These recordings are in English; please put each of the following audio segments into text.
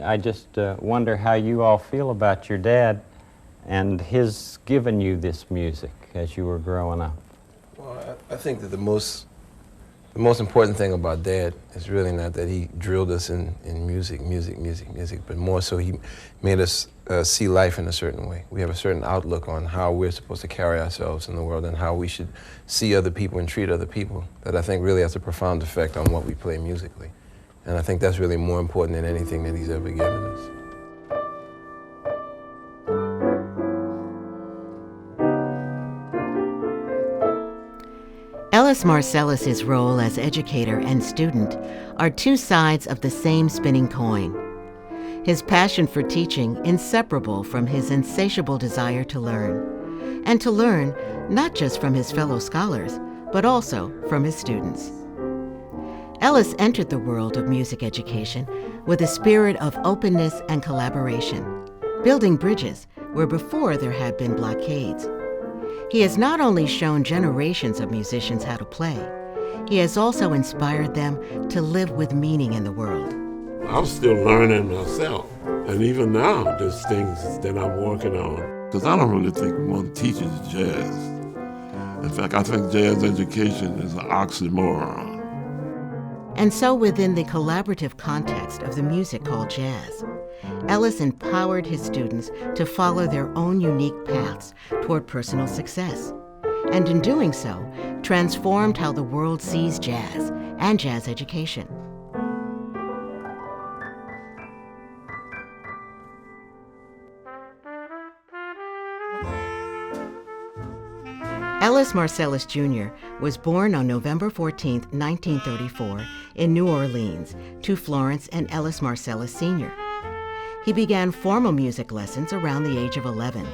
I just wonder how you all feel about your dad and his giving you this music as you were growing up. Well, I think that the most important thing about Dad is really not that he drilled us in music, but more so he made us see life in a certain way. We have a certain outlook on how we're supposed to carry ourselves in the world and how we should see other people and treat other people that I think really has a profound effect on what we play musically. And I think that's really more important than anything that he's ever given us. Ellis Marsalis' role as educator and student are two sides of the same spinning coin. His passion for teaching inseparable from his insatiable desire to learn, and to learn not just from his fellow scholars, but also from his students. Ellis entered the world of music education with a spirit of openness and collaboration, building bridges where before there had been blockades. He has not only shown generations of musicians how to play, he has also inspired them to live with meaning in the world. I'm still learning myself, and even now there's things that I'm working on. Because I don't really think one teaches jazz. In fact, I think jazz education is an oxymoron. And so within the collaborative context of the music called jazz, Ellis empowered his students to follow their own unique paths toward personal success, and in doing so, transformed how the world sees jazz and jazz education. Ellis Marsalis Jr. was born on November 14, 1934, in New Orleans, to Florence and Ellis Marsalis Sr. He began formal music lessons around the age of 11,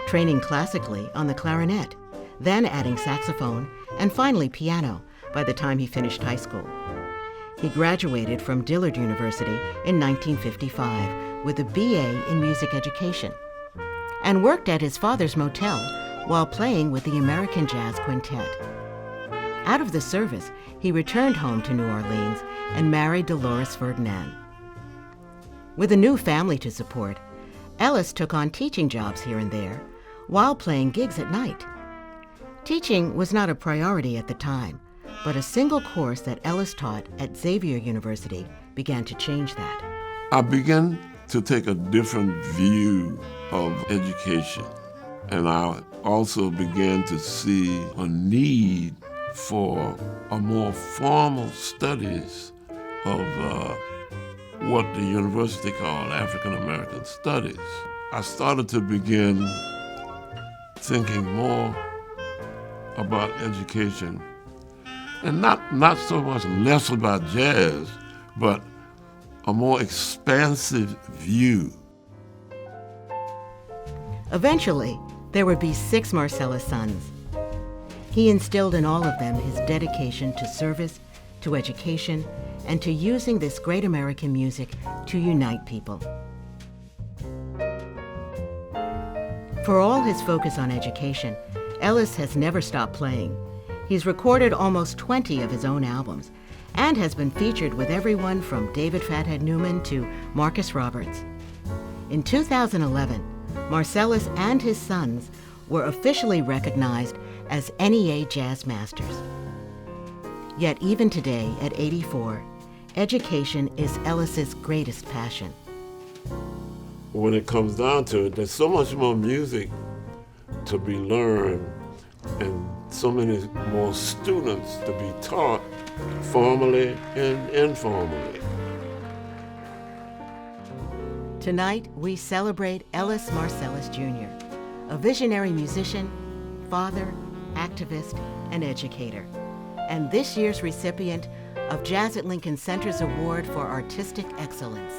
training classically on the clarinet, then adding saxophone, and finally piano by the time he finished high school. He graduated from Dillard University in 1955 with a BA in music education, and worked at his father's motel while playing with the American Jazz Quintet. Out of the service, he returned home to New Orleans and married Dolores Ferdinand. With a new family to support, Ellis took on teaching jobs here and there while playing gigs at night. Teaching was not a priority at the time, but a single course that Ellis taught at Xavier University began to change that. I began to take a different view of education, and I also began to see a need for a more formal studies of what the university called African American Studies. I started to begin thinking more about education, and not so much less about jazz, but a more expansive view. Eventually, there would be 6 Marsalis sons. He instilled in all of them his dedication to service, to education, and to using this great American music to unite people. For all his focus on education, Ellis has never stopped playing. He's recorded almost 20 of his own albums and has been featured with everyone from David Fathead Newman to Marcus Roberts. In 2011, Marsalis and his sons were officially recognized as NEA Jazz Masters. Yet even today, at 84, education is Ellis's greatest passion. When it comes down to it, there's so much more music to be learned and so many more students to be taught formally and informally. Tonight, we celebrate Ellis Marsalis Jr., a visionary musician, father, activist, and educator, and this year's recipient of Jazz at Lincoln Center's Award for Artistic Excellence.